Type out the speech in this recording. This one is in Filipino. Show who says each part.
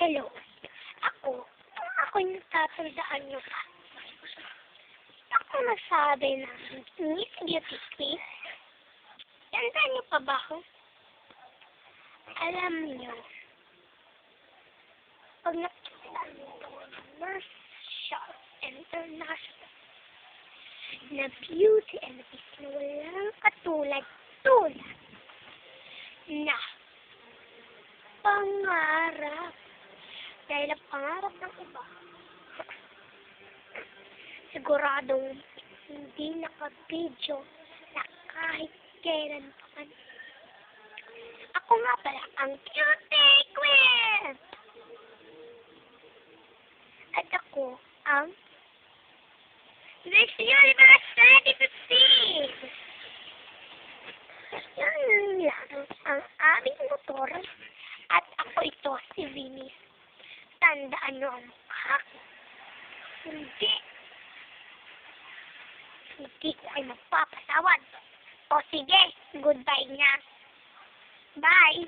Speaker 1: Hello. Ako yung tatandaan nyo pa. Ako nagsabi ng Miss Beauty Queen. Tandaan nyo pa ba ako? Alam nyo, pag nakita nyo Nurse Shop International na beauty and beast na walang katulad-tulad na pangarap. Dahil ang pangarap ng iba, siguradong hindi nakabidyo na kahit kailan pa man. Ako nga pala ang Cutie Queen! At ako ang Miss Universe 2015! Yan lang ang aming motor at ako ito si Vinny. Tandaan nyo ang mukha ko. Hindi ko ay magpapatawad. O sige, goodbye na. Bye!